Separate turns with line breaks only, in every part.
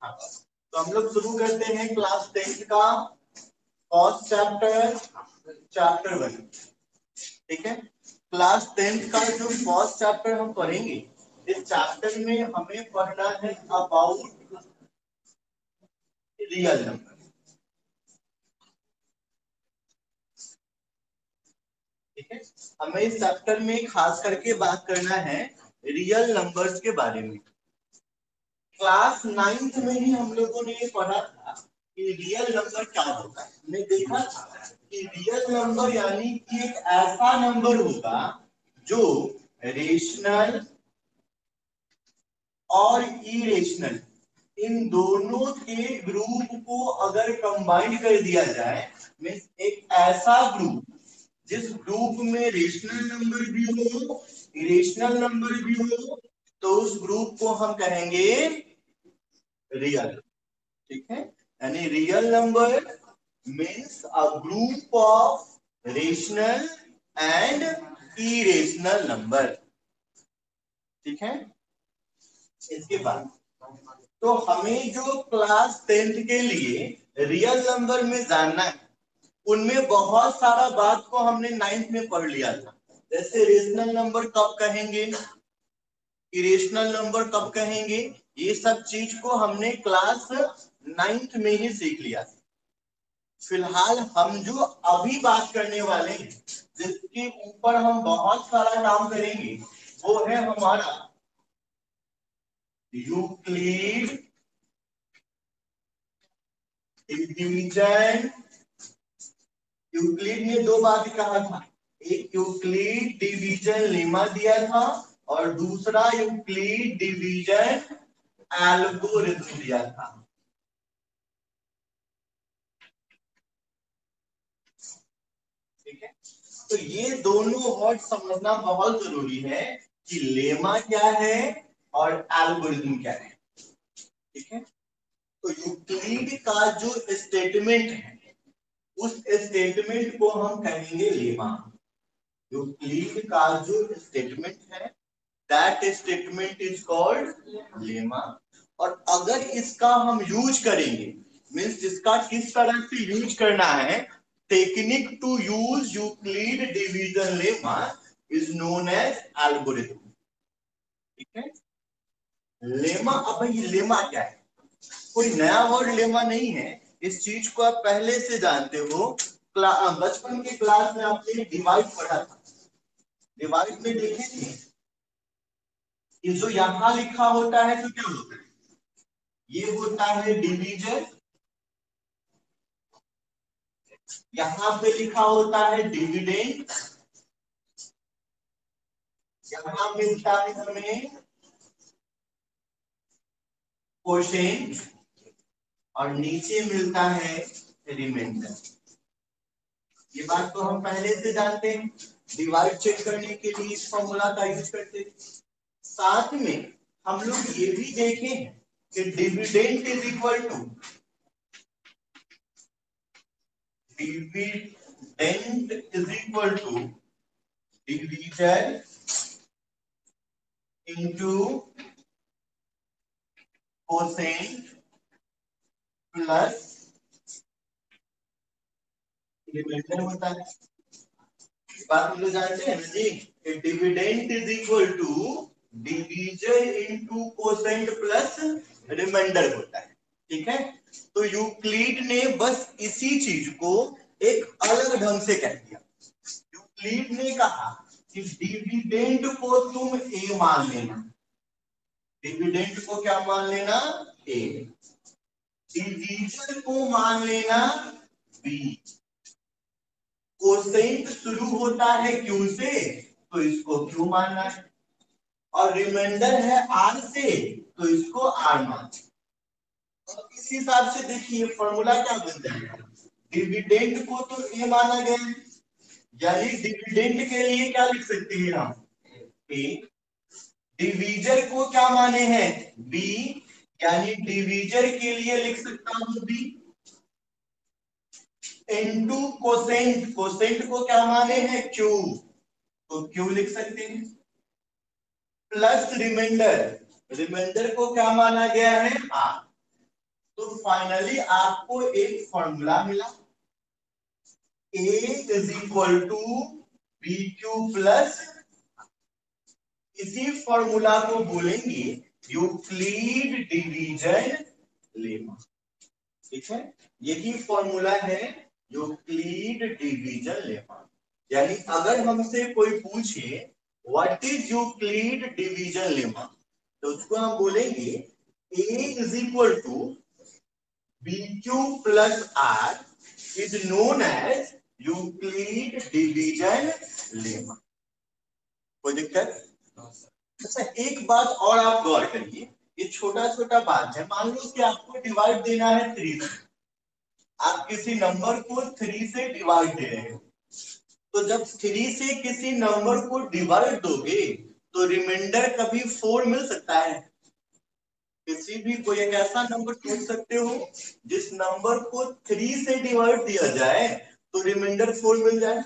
हाँ, तो हम लोग शुरू करते हैं क्लास 10 का फर्स्ट चैप्टर, चैप्टर 1। ठीक है, क्लास 10 का जो फर्स्ट चैप्टर हम पढ़ेंगे, इस चैप्टर में हमें पढ़ना है अबाउट रियल नंबर। ठीक है, हमें इस चैप्टर में खास करके बात करना है रियल नंबर्स के बारे में। क्लास 9th में ही हम लोगों ने ये पढ़ा था कि रियल नंबर क्या होता है। हमने देखा था कि रियल नंबर यानी कि एक ऐसा नंबर होगा जो रेशनल और इरेशनल इन दोनों के ग्रुप को अगर कंबाइन कर दिया जाए, मीन्स एक ऐसा ग्रुप जिस ग्रुप में रेशनल नंबर भी हो, इरेशनल नंबर भी हो, तो उस ग्रुप को हम कहेंगे रियल। ठीक है, यानी real number means a group of rational and irrational number. ठीक है, इसके बाद तो हमें जो क्लास 10th के लिए रियल नंबर में जानना है, उनमें बहुत सारा बात को हमने 9th में पढ़ लिया था। जैसे रेशनल नंबर कब कहेंगे, इरेशनल नंबर कब कहेंगे, ये सब चीज को हमने क्लास 9th में ही सीख लिया। फिलहाल हम जो अभी बात करने वाले हैं, जिसके ऊपर हम बहुत सारा काम करेंगे, वो है हमारा यूक्लिड डिवीजन। यूक्लिड ने दो बात कहा था, एक यूक्लिड डिवीजन लेमा दिया था और दूसरा यूक्लिड डिवीजन एल्गोरिथम दिया था। ठीक है, तो ये दोनों वर्ड समझना बहुत जरूरी है कि लेमा क्या है और एल्गोरिथम क्या है। ठीक है, तो यूक्लिड का जो स्टेटमेंट है, उस स्टेटमेंट को हम कहेंगे लेमा। यूक्लिड का जो स्टेटमेंट है, that statement is called lemma. और अगर इसका हम यूज करेंगे, मीन्स इसका किस तरह से यूज करना है, technique to use Euclid division lemma is known as algorithm. ठीक है, लेमा, अब ये लेमा क्या है, कोई नया वर्ड लेमा नहीं है, इस चीज को आप पहले से जानते हो। बचपन के क्लास में आपने डिवाइड पढ़ा था, डिवाइड में देखे थे कि जो यहां लिखा होता है तो क्या होता है, ये होता है डिवीजन, यहां पे लिखा होता है डिविडेंड, यहां मिलता है हमें कोशेंट और नीचे मिलता है रिमाइंडर। ये बात तो हम पहले से जानते हैं, डिवाइड चेक करने के लिए इस फॉर्मूला का यूज करते हैं। साथ में हम लोग ये भी देखे हैं कि dividend is equal to division into quotient plus remainder होता है। बात हम लोग जानते हैं ना जी, dividend is equal to division into quotient plus remainder होता है। ठीक है, तो यूक्लिड ने बस इसी चीज को एक अलग ढंग से कह दिया। यूक्लिड ने कहा कि डिविडेंड को तुम ए मान लेना, डिविडेंड को क्या मान लेना, ए, डिवीजन को मान लेना बी, कोसेंट शुरू होता है क्यू से तो इसको क्यू मानना है, और रिमाइंडर है आर से तो इसको आर मानना है। और इस हिसाब से देखिए फॉर्मूला क्या बन जाएगा, डिविडेंड को तो ए माना गया है, यानी डिविडेंड के लिए क्या लिख सकते हैं हम, ए, डिवीजर को क्या माने हैं, बी, यानी डिवीजर के लिए लिख सकता हूं बी, इनटू कोसेंट, कोसेंट को क्या माने हैं क्यू, तो क्यू लिख सकते हैं। प्लस रिमाइंडर, रिमाइंडर को क्या माना गया है आर। तो फाइनली आपको एक फॉर्मूला मिला, A is equal to b q plus, इसी फॉर्मूला को बोलेंगे यूक्लिड डिवीजन लेमा। ठीक है, यही फॉर्मूला है यूक्लिड डिवीजन लेमा। यानी अगर हमसे कोई पूछे what is Euclid division lemma, तो उसको हम बोलेंगे A is equal to b q plus r is known as Euclid division lemma. कोई दिक्कत? अच्छा, एक बात और आप गौर करिए, ये छोटा छोटा बात है। मान लो कि आपको डिवाइड देना है 3 से, आप किसी नंबर को 3 से डिवाइड दे रहे हो, तो जब 3 से किसी नंबर को डिवाइड दोगे तो रिमाइंडर कभी 4 मिल सकता है? किसी भी कोई एक ऐसा नंबर सोच सकते हो जिस नंबर को 3 से डिवाइड दिया जाए तो रिमाइंडर 4 मिल जाए?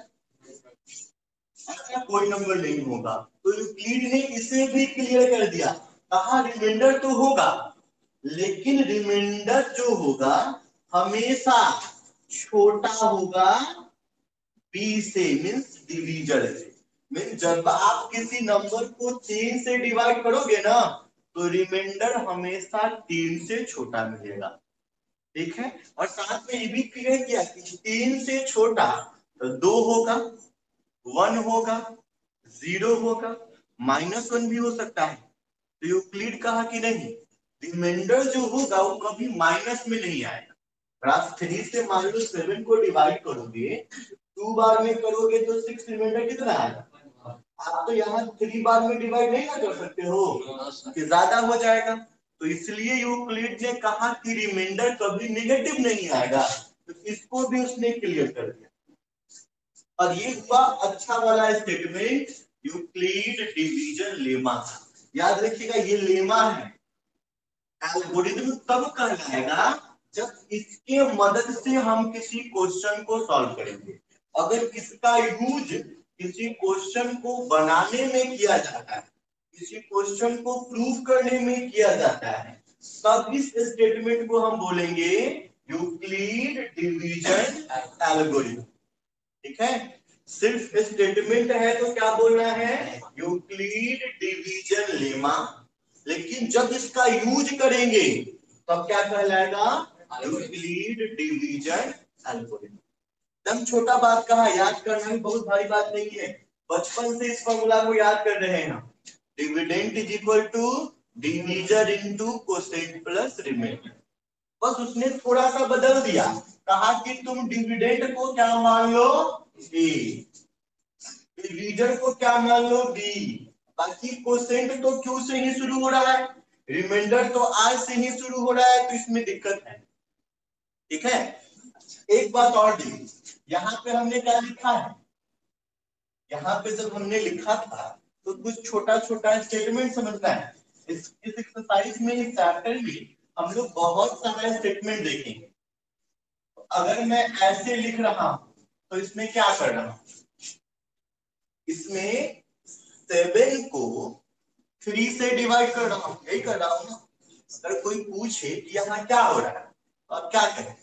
ऐसा कोई नंबर नहीं होगा। तो यूक्लिड ने इसे भी क्लियर कर दिया, कहा रिमाइंडर तो होगा लेकिन रिमाइंडर जो होगा हमेशा छोटा होगा बी से, मीन्स डिवीजन से। मीन्स जब आप किसी नंबर को 3 से डिवाइड करोगे ना तो रिमाइंडर हमेशा 3 से छोटा मिलेगा। ठीक है, और साथ में ये भी क्लियर किया कि 3 से छोटा तो 2 होगा, 1 होगा, 0 होगा, -1 भी हो सकता है। तो यूक्लिड कहा कि नहीं, रिमाइंडर जो होगा वो कभी माइनस में नहीं आएगा। और आप 3 से मान लो 7 को डिवाइड करोगे, 2 बार में करोगे तो 6 रिमाइंडर कितना आएगा? आप तो यहाँ 3 बार में डिवाइड नहीं ना कर सकते हो कि ज्यादा हो जाएगा। तो इसलिए यूक्लिड ने कहा कि रिमाइंडर कभी नेगेटिव नहीं आएगा, तो इसको भी उसने क्लियर कर दिया। और ये हुआ अच्छा वाला स्टेटमेंट यूक्लिड डिवीजन लेमा। याद रखिएगा ये लेमा है, एल्गोरिथम तब कहलाएगा जब इसके मदद से हम किसी क्वेश्चन को सॉल्व करेंगे। अगर इसका यूज किसी क्वेश्चन को बनाने में किया जाता है, किसी क्वेश्चन को प्रूव करने में किया जाता है, तब इस स्टेटमेंट को हम बोलेंगे यूक्लिड डिवीजन एल्गोरिथम। ठीक है, सिर्फ स्टेटमेंट है तो क्या बोलना है? Euclid division lemma. लेकिन जब इसका यूज करेंगे तब क्या कहलाएगा? Euclid division algorithm. एकदम छोटा बात कहा, याद करना भी बहुत भारी बात नहीं है। बचपन से इस फॉर्मूला को याद कर रहे हैं। Dividend is equal to divisor into quotient plus remainder. बस उसने थोड़ा सा बदल दिया, कहा कि तुम डिविडेंड को क्या मान लो? ए। डिवीजन को क्या मान लो? बी। बाकी कोसेंट तो क्यू से ही शुरू हो रहा है, रिमाइंडर तो आर से ही शुरू हो रहा है, तो इसमें दिक्कत है। ठीक है, एक बात और देखिए, यहाँ पे हमने क्या लिखा है? यहाँ पे जब हमने लिखा था तो कुछ छोटा छोटा स्टेटमेंट समझना है। इस एक्सरसाइज में, इस चैप्टर में हम लोग बहुत सारा स्टेटमेंट देखेंगे। अगर मैं ऐसे लिख रहा हूं तो इसमें क्या कर रहा हूं? इसमें 7 को 3 से डिवाइड कर रहा हूं, यही कर रहा हूं ना। अगर कोई पूछे कि यहाँ क्या हो रहा है तो आप क्या करें?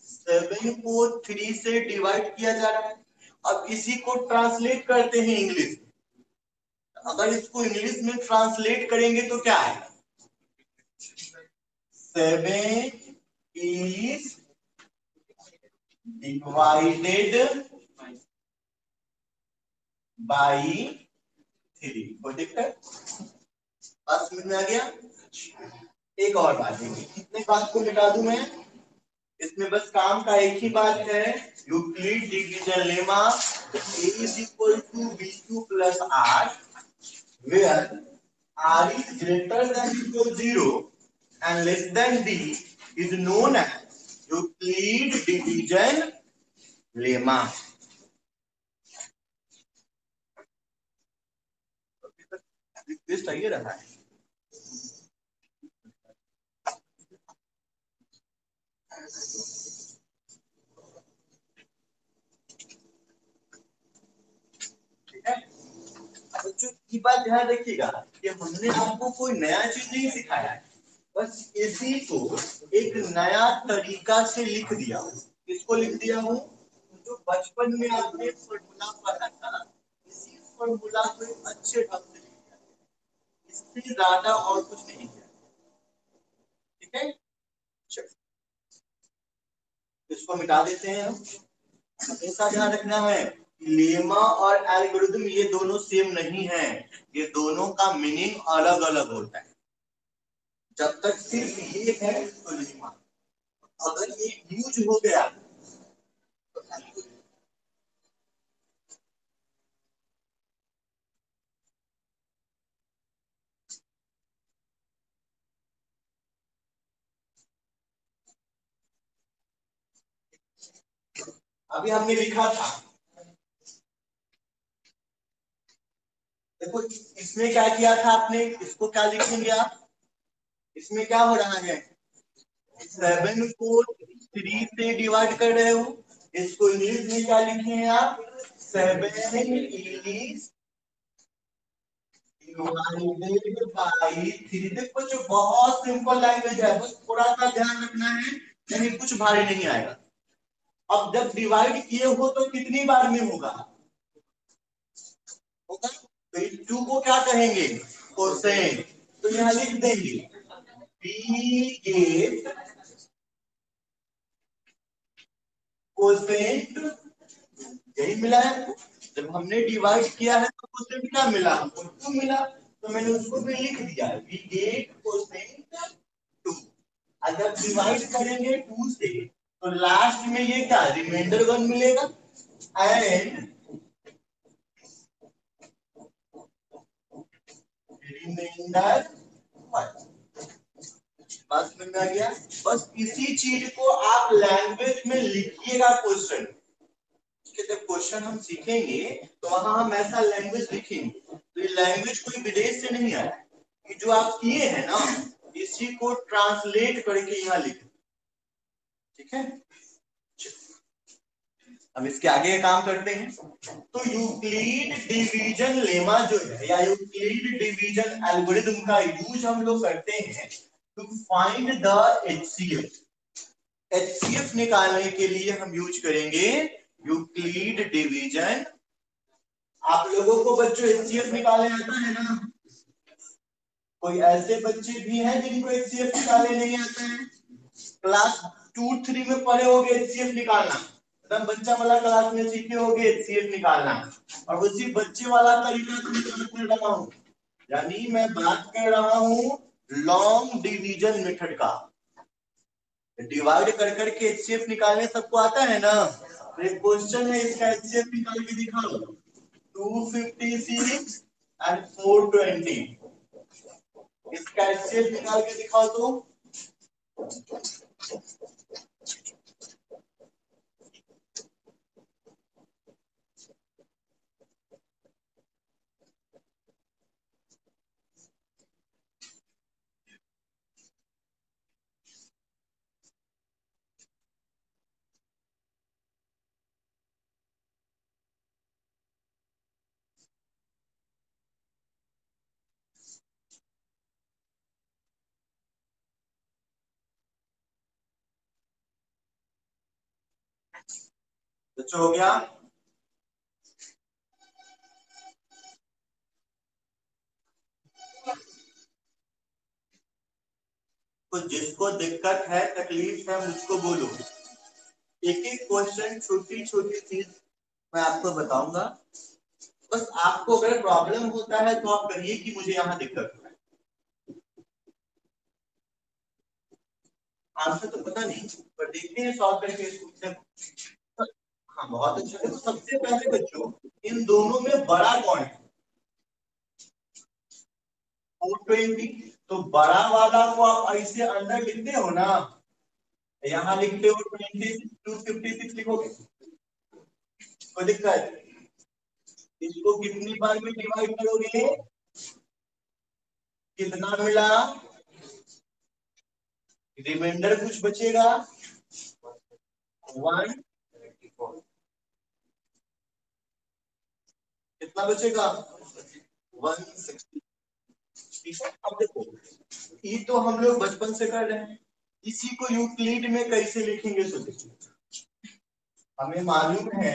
7 को 3 से डिवाइड किया जा रहा है। अब इसी को ट्रांसलेट करते हैं इंग्लिश। अगर इसको इंग्लिश में ट्रांसलेट करेंगे तो क्या है? 7 is divided by 3। कोई दिक्कत? बात समझ में आ गया? एक और बात देखिए, कितने बात को मिटा दूं मैं? इसमें बस काम का एक ही बात है, Euclid division lemma. A is equal to B2 plus R where R is greater than equal 0 and less than B is known as Euclid division lemma। this सही रहा है। ठीक है, बच्चों की बात ध्यान रखिएगा कि हमने आपको कोई नया चीज नहीं सिखाया है, बस इसी को एक नया तरीका से लिख दिया हूँ। किसको लिख दिया हूँ? जो बचपन में आपने फॉर्मूला पढ़ा था, इसी फॉर्मूला को एक अच्छे ढंग से लिख दिया, इससे ज्यादा और कुछ नहीं किया। ठीक है, चलो इसको मिटा देते हैं हम। हमेशा ध्यान रखना है, लेमा और एल्गोरिथम ये दोनों सेम नहीं है, ये दोनों का मीनिंग अलग अलग होता है। जब तक सिर्फ ये है तो लेमा, अगर ये यूज हो गया तो एल्गोरिथम। अभी हमने लिखा था, देखो इसमें क्या किया था आपने, इसको क्या लिखेंगे आप? इसमें क्या हो रहा है, 7 को 3 से डिवाइड कर रहे हो। इसको इंग्लिश में क्या लिखे हैं आप? 7 इज डिवाइडेड बाई 3। देखो जो बहुत सिंपल लैंग्वेज है, बस थोड़ा सा ध्यान रखना है, यानी कुछ भारी नहीं आएगा। अब जब डिवाइड किए हो तो कितनी बार में होगा? होगा तो इस 2 को क्या कहेंगे? कोसेंट। तो यहाँ लिख देंगे बी गेट कोसेंट, यही मिला है हमको। जब हमने डिवाइड किया है तो कोसेंट क्या मिला हमको? 2 मिला, तो मैंने उसको भी लिख दिया वी गेट कोसेंट 2। अगर डिवाइड करेंगे 2 से तो लास्ट में ये क्या रिमाइंडर 1 मिलेगा, एंड रिमाइंडर 1। बात समझ में आ गया? बस इसी चीज को आप लैंग्वेज में लिखिएगा क्वेश्चन के, जब क्वेश्चन हम सीखेंगे तो वहां हम ऐसा लैंग्वेज लिखेंगे, तो ये लैंग्वेज कोई विदेश से नहीं आया, ये जो आप किए हैं ना, इसी को ट्रांसलेट करके यहाँ लिखें। ठीक है, अब इसके आगे काम करते हैं। तो यूक्लिड डिवीजन लेमा जो है या यूक्लिड डिवीजन एल्गोरिथम का यूज हम लोग करते हैं to find the HCF. HCF निकालने के लिए हम यूज करेंगे यूक्लिड डिवीजन। आप लोगों को बच्चों एचसीएफ निकालने आता है ना? कोई ऐसे बच्चे भी हैं जिनको एचसीएफ निकालने नहीं आता है? क्लास 2-3 में पढ़े होंगे एचसीएफ निकालना, एकदम बच्चा वाला क्लास में सीखे होंगे एचसीएफ निकालना, और उसी बच्चे वाला तरीका से कर रहा हूँ, यानी मैं बात कर रहा हूँ लॉन्ग डिवीजन मेथड का। डिवाइड कर करके एचसीएफ निकालने सबको आता है ना? तो एक क्वेश्चन है, इसका एचसीएफ निकाल के दिखाओ। 256 एंड 420, इसका एचसीएफ निकाल के दिखाओ तो। बच्चों हो गया? तो जिसको दिक्कत है तकलीफ है मुझको बोलो, एक एक क्वेश्चन छोटी छोटी चीज मैं आपको बताऊंगा। बस आपको अगर प्रॉब्लम होता है तो आप कहिए कि मुझे यहाँ दिक्कत है। आंसर तो पता नहीं, पर देखते हैं सॉल्व करके इसको। हाँ बहुत अच्छा है। तो सबसे पहले बच्चों इन दोनों में बड़ा कौन है? 420। तो बड़ा वाला को आप ऐसे अंदर लिखते हो ना, यहाँ लिखते हो 256 लिखोगे, कोई दिक्कत? इसको कितनी बार में डिवाइड करोगे? कितना मिला? रिमाइंडर कुछ बचेगा? 1। कितना बचेगा? 160। ठीक है, अब देखो ये तो हम लोग बचपन से कर रहे हैं, इसी को यूक्लिड में कैसे लिखेंगे तो देखिए, हमें मालूम है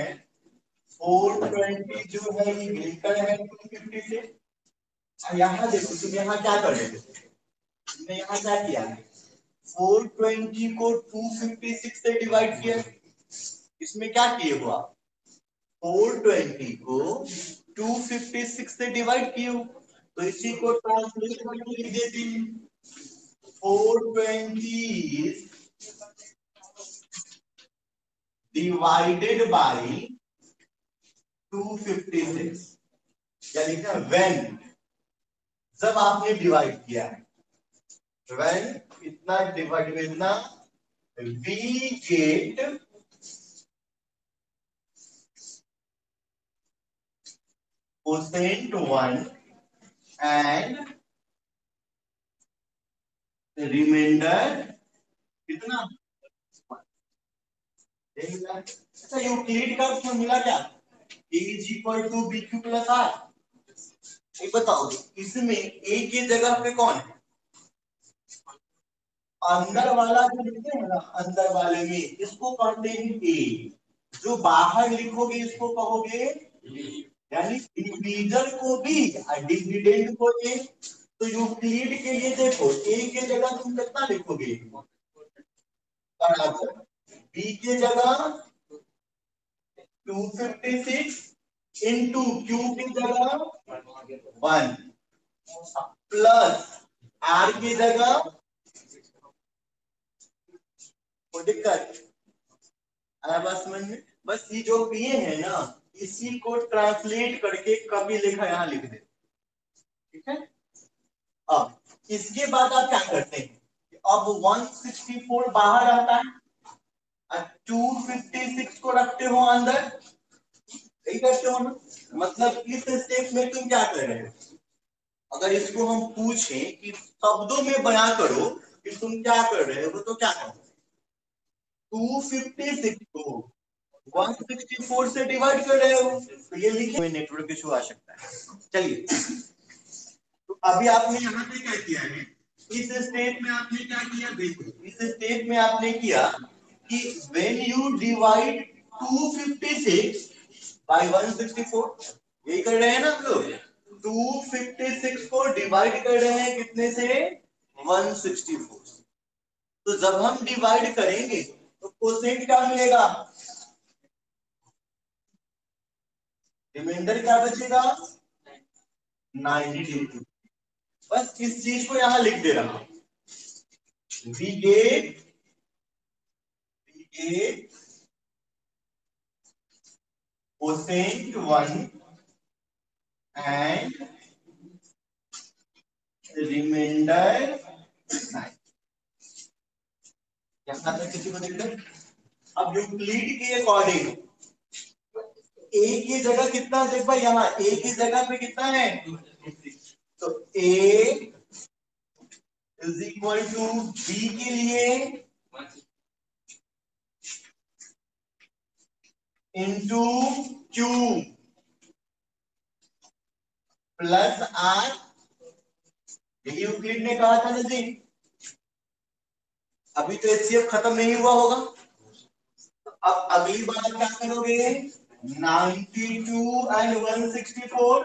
420 जो है ये ग्रेटर है 250 से। यहाँ देखो तुम यहाँ क्या कर रहे थे, तुमने यहाँ क्या किया है, 420 को 256 से डिवाइड किया, इसमें क्या किए हो आप, 420 को 256 से डिवाइड किए हो, तो इसी को ट्रांसलेट करके लिख देते हैं, 420 डिवाइडेड बाई 256, क्या लिखा है, व्हेन, जब आपने डिवाइड किया है, व्हेन इतना डिवाइड में इतना, we get quotient 1 and remainder कितना, अच्छा यूक्लिड का फॉर्मूला क्या, a is equal to b q plus r. ये बताओ इसमें ए की जगह पे कौन है, अंदर वाला जो लिखते हैं ना, अंदर वाले में इसको कहते हैं ए, जो बाहर लिखोगे इसको कहोगे, यानी डिवीजन को बी और डिविडेंड को ए। तो यूक्लिड के लिए देखो ए की जगह तुम कितना लिखोगे, बराबर, बी की जगह 256 इंटू क्यू की जगह 1 प्लस आर की जगह, कोई दिक्कत आया बात समझ में, बस ये जो ये है ना इसी को ट्रांसलेट करके कभी लिखा यहाँ लिख दे, ठीक है। अब इसके बाद आप क्या करते हैं, अब 164 बाहर आता है और 256 को रखते हो अंदर, यही करते हो ना, मतलब इस स्टेप में तुम क्या कर रहे हो, अगर इसको हम पूछें कि शब्दों में बयां करो कि तुम क्या कर रहे हो तो क्या करो, 256 को 164 से डिवाइड कर रहे हो, तो ये लिखे नेटवर्क इशू आ सकता है। चलिए, तो अभी आपने यहाँ पे क्या किया है, इस स्टेप में आपने क्या किया, देखो इस स्टेप में आपने किया कि व्हेन यू डिवाइड 256 बाय 164, यही कर रहे हैं ना हम लोग, 256 को डिवाइड कर रहे हैं कितने से, 164 से। तो जब हम डिवाइड करेंगे तो क्वोशिएंट क्या मिलेगा, रिमाइंडर क्या बचेगा, 92। बस इस चीज को यहां लिख दे रहा हूं, we get quotient 1 and remainder 9। यहां तक किसी को दिक्कत, अब यूक्लिड के अकॉर्डिंग ए की जगह कितना, देख भाई यहाँ ए की जगह पे कितना है, तो ए इज इक्वल टू बी के लिए इंटू क्यू प्लस आर, यही यूक्लिड ने कहा था ना जी, अभी तो एचसीएफ खत्म नहीं हुआ होगा, तो अब अगली बार क्या करोगे, 92 एंड 164,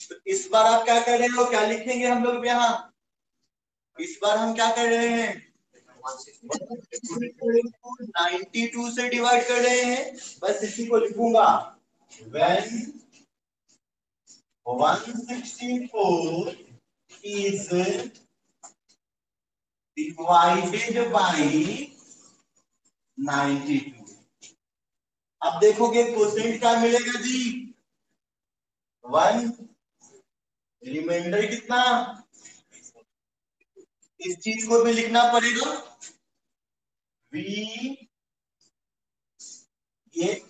तो इस बार आप क्या कर रहे हो, क्या लिखेंगे हम लोग यहाँ, इस बार हम क्या कर रहे हैं, 92 से डिवाइड कर रहे हैं, बस इसी को लिखूंगा, when 164 is divided by 92, अब देखोगे क्वोशिएंट क्या मिलेगा जी, 1, रिमाइंडर कितना, इस चीज को भी लिखना पड़ेगा, we get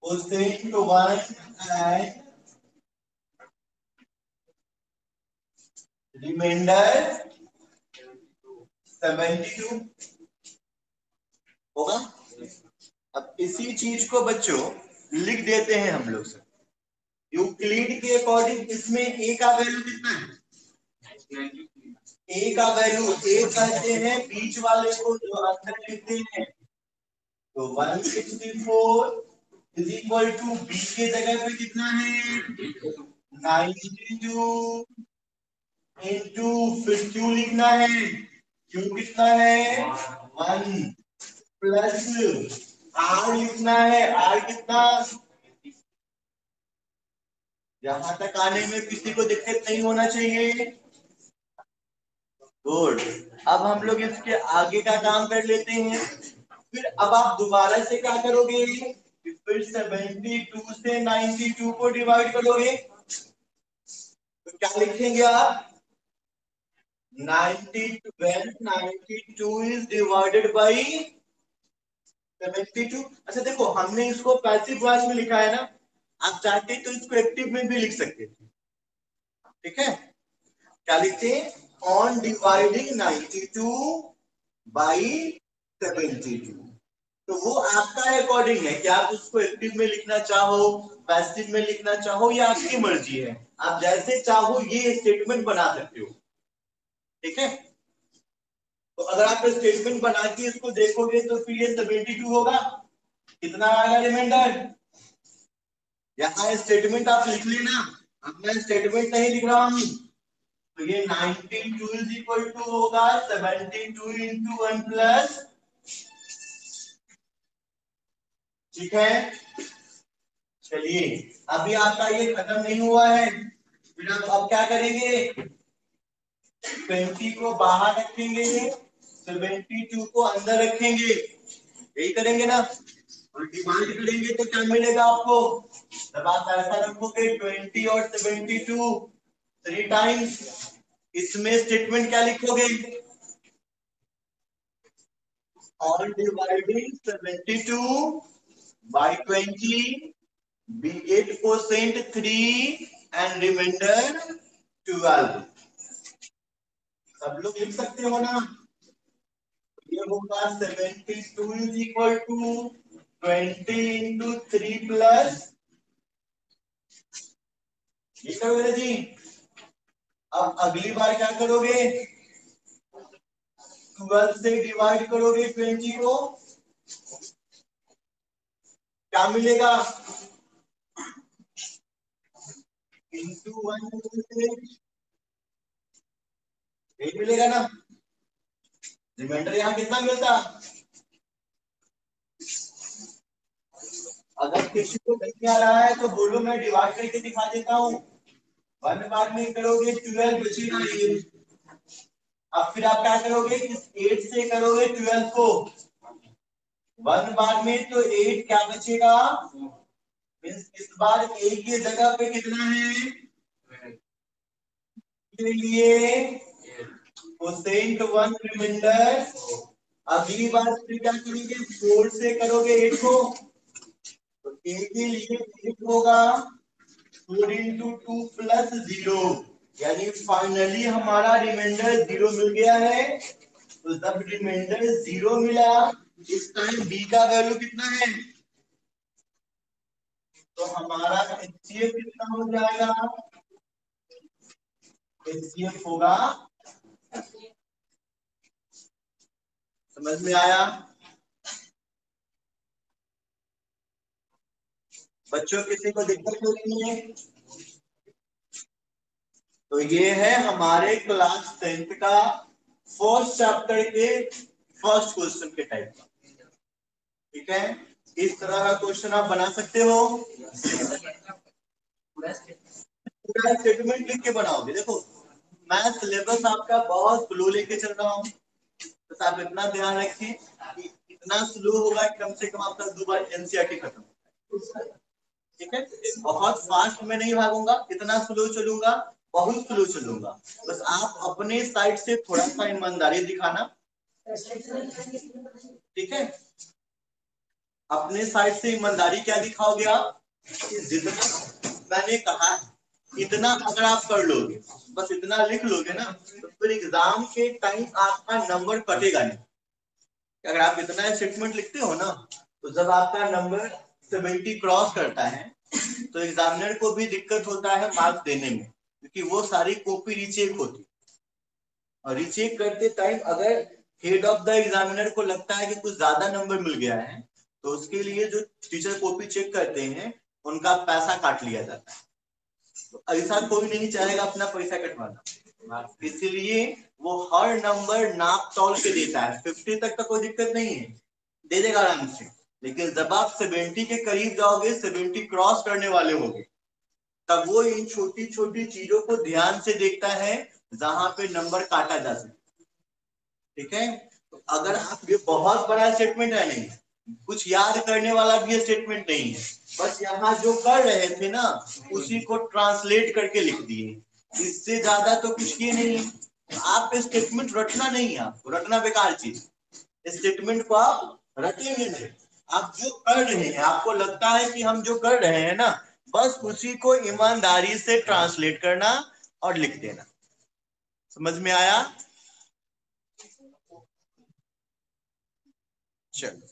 quotient 1 and remainder 72 होगा। अब इसी चीज को बच्चों लिख देते हैं हम लोग सब। यूक्लिड के अकॉर्डिंग इसमें ए का वैल्यू कितना है? ए का वैल्यू ए कहते हैं बीच वाले को जो अंदर लिखते हैं, तो 164 इज इक्वल टू बी के जगह पे कितना है? 92 इंटू, फिर क्यू लिखना है, क्यू कितना है? 1 प्लस आर लिखना है, आर कितना? यहां तक आने में किसी को दिक्कत नहीं होना चाहिए। गुड। अब हम लोग इसके आगे का काम कर लेते हैं। फिर अब आप दोबारा से क्या करोगे? फिर 72 से 92 को डिवाइड करोगे, तो क्या लिखेंगे आप? 92 is divided by 72। अच्छा देखो, हमने इसको पैसिव वॉइस में लिखा है ना, आप चाहते तो इसको एक्टिव में भी लिख सकते थे। ठीक है, क्या लिखते हैं? On dividing 92 by 72। तो वो आपका अकॉर्डिंग है कि आप उसको एक्टिव में लिखना चाहो, पैसिव में लिखना चाहो, या आपकी मर्जी है। आप जैसे चाहो ये स्टेटमेंट बना सकते हो। ठीक है, तो अगर आप स्टेटमेंट बना के इसको देखोगे तो फिर ये 72 होगा। कितना आएगा रिमाइंडर? यहाँ स्टेटमेंट आप लिख लेना, अब मैं स्टेटमेंट नहीं लिख रहा हूँ। तो ये 92 इज इक्वल टू होगा 72 इंटू 1 प्लस। ठीक है, चलिए अभी आपका ये खत्म नहीं हुआ है। फिर आप अब क्या करेंगे? 20 को बाहर रखेंगे, 72 को अंदर रखेंगे, यही करेंगे ना। और डिवाइड करेंगे तो क्या मिलेगा आपको? जब आप ऐसा रखोगे 20 और 72 3 टाइम्स, इसमें स्टेटमेंट क्या लिखोगे? On dividing 72 by 20 we get quotient 3 and remainder 12। सब लोग लिख सकते हो ना? ये होगा 72 is equal to 20 into 3 plus, ये करोगे जी। अब अगली बार क्या करोगे? 12 से डिवाइड करोगे 20 को, क्या मिलेगा? इंटू 1 से यही मिलेगा ना। रिमाइंडर यहाँ कितना मिलता? अगर किसी को नहीं आ रहा है तो बोलो, मैं डिवाइड करके दिखा देता हूँ। 1 बार में करोगे 12 बचेगा ये। अब फिर आप क्या करोगे? इस 8 से करोगे 12 को, 1 बार में तो 8 क्या बचेगा? मीन्स इस बार 8 की जगह पे कितना है? के लिए कोसेंट 1 रिमाइंडर। अगली बार फिर क्या करोगे? 4 से करोगे 8 को, तो 8 के लिए 8 होगा 4 इंटू 2 प्लस 0, यानी फाइनली हमारा रिमाइंडर 0 मिल गया है। तो जब रिमाइंडर 0 मिला, इस टाइम बी का वैल्यू कितना है? तो हमारा एचसीएफ कितना हो जाएगा? एचसीएफ होगा, समझ में आया बच्चों? किसी को दिक्कत हो रही है? तो ये है हमारे क्लास 10th का फर्स्ट चैप्टर के फर्स्ट क्वेश्चन के टाइप का। ठीक है, इस तरह का क्वेश्चन आप बना सकते हो। पूरा स्टेटमेंट लिख के बनाओगे। देखो, मैं सिलेबस आपका बहुत स्लो लेके चल रहा हूँ, बस आप इतना ध्यान रखिए कि इतना स्लो होगा कि कम से कम आपका 2 बार एनसीईआरटी खत्म। ठीक है, बहुत फास्ट में नहीं भागूंगा, इतना स्लो चलूंगा, बहुत स्लो चलूंगा। बस आप अपने साइड से थोड़ा सा ईमानदारी दिखाना। ठीक है, अपने साइड से ईमानदारी क्या दिखाओगे आप? जितना मैंने कहा है इतना अगर आप कर लोगे, बस इतना लिख लोगे ना, तो फिर एग्जाम के टाइम आपका नंबर कटेगा नहीं। अगर आप इतना स्टेटमेंट लिखते हो ना, तो जब आपका नंबर 70 क्रॉस करता है तो एग्जामिनर को भी दिक्कत होता है मार्क्स देने में, क्योंकि वो सारी कॉपी रीचेक होती है। और रीचेक करते टाइम अगर हेड ऑफ द एग्जामिनर को लगता है कि कुछ ज्यादा नंबर मिल गया है तो उसके लिए जो टीचर कॉपी चेक करते हैं उनका पैसा काट लिया जाता है। तो ऐसा कोई नहीं चाहेगा अपना पैसा कटवाना, इसलिए वो हर नंबर नाप तौल के देता है। 50 तक का कोई दिक्कत नहीं है, दे देगा आराम से। लेकिन जब आप 70 के करीब जाओगे, 70 क्रॉस करने वाले होगे, तब वो इन छोटी छोटी चीजों को ध्यान से देखता है जहां पे नंबर काटा जा सके। ठीक है, तो अगर आप, ये बहुत बड़ा स्टेटमेंट है नहीं, कुछ याद करने वाला भी स्टेटमेंट नहीं है, बस यहाँ जो कर रहे थे ना उसी को ट्रांसलेट करके लिख दिए, इससे ज्यादा तो कुछ किए नहीं। आप स्टेटमेंट रटना नहीं है, आपको रटना बेकार चीज, स्टेटमेंट को आप रटेंगे नहीं। आप जो कर रहे हैं, आपको लगता है कि हम जो कर रहे हैं ना, बस उसी को ईमानदारी से ट्रांसलेट करना और लिख देना। समझ में आया? चलो,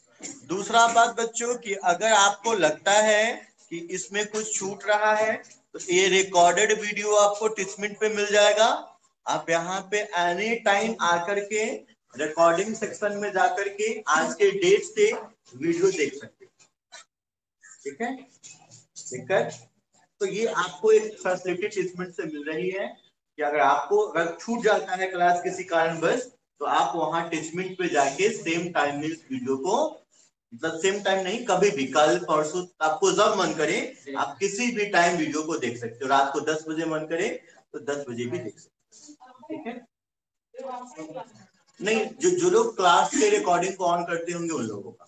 दूसरा बात बच्चों कि अगर आपको लगता है कि इसमें कुछ छूट रहा है तो ये रिकॉर्डेड वीडियो आपको टिचमेंट पे मिल जाएगा। आप यहाँ पे एनी टाइम आकर के रिकॉर्डिंग सेक्शन में जाकर के आज के डेट से वीडियो देख सकते हैं। ठीक है, दिक्कत तो ये आपको एक फैसिलिटी टिचमेंट से मिल रही है कि अगर आपको, अगर छूट जाता है क्लास किसी कारणवश, तो आप वहां टिचमेंट पे जाके सेम टाइम में इस वीडियो को, मतलब सेम टाइम नहीं, कभी भी, कल परसों आपको जब मन करे आप किसी भी टाइम वीडियो को देख सकते हो। रात को 10 बजे मन करे तो 10 बजे भी देख सकते हो। ठीक है, नहीं, जो लोग क्लास के रिकॉर्डिंग को ऑन करते होंगे उन लोगों का।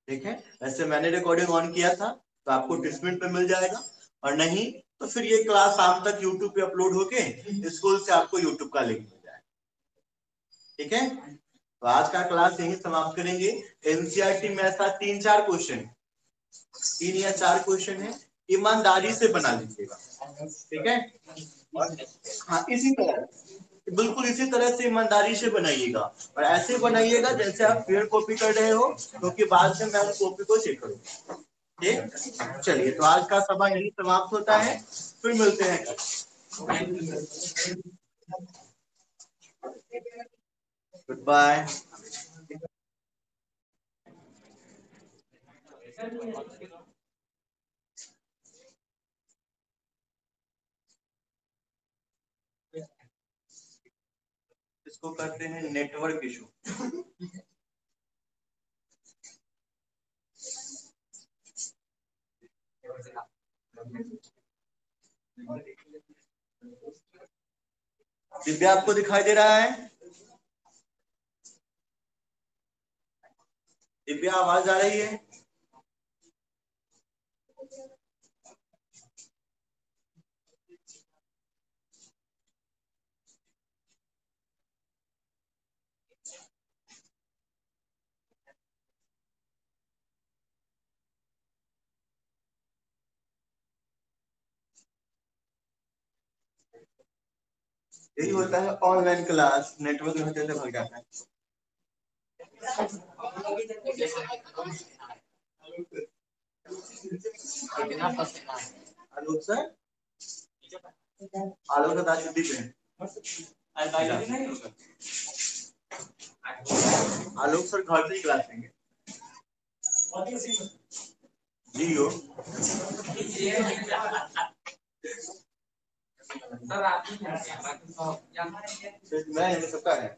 ठीक है, वैसे मैंने रिकॉर्डिंग ऑन किया था तो आपको टिचमेंट पे मिल जाएगा, और नहीं तो फिर ये क्लास शाम तक यूट्यूब पे अपलोड होके स्कूल से आपको यूट्यूब का लिंक मिल जाएगा। ठीक है, तो आज का क्लास यही समाप्त करेंगे। एनसीईआरटी में ऐसा 3-4 क्वेश्चन, 3 या 4 क्वेश्चन है, ईमानदारी से बना लीजिएगा। ठीक है, और हाँ, इसी तरह, बिल्कुल इसी तरह से ईमानदारी से बनाइएगा, और ऐसे बनाइएगा जैसे आप फेयर कॉपी कर रहे हो, क्योंकि बाद में मैं उस कॉपी को चेक करूंगा। ठीक, चलिए, तो आज का सभा यही समाप्त होता है, फिर मिलते हैं कल। Good bye. इसको कहते हैं नेटवर्क इशू। दिव्या, आपको दिखाई दे रहा है? दिव्या, आवाज आ रही है? यही होता है ऑनलाइन क्लास, नेटवर्क होते से भग जाता है। आलोक सर, आलोक का दादा छुट्टी पे है। आलोक सर घर से ही क्लास लेंगे। जी हो, मैं सबका है।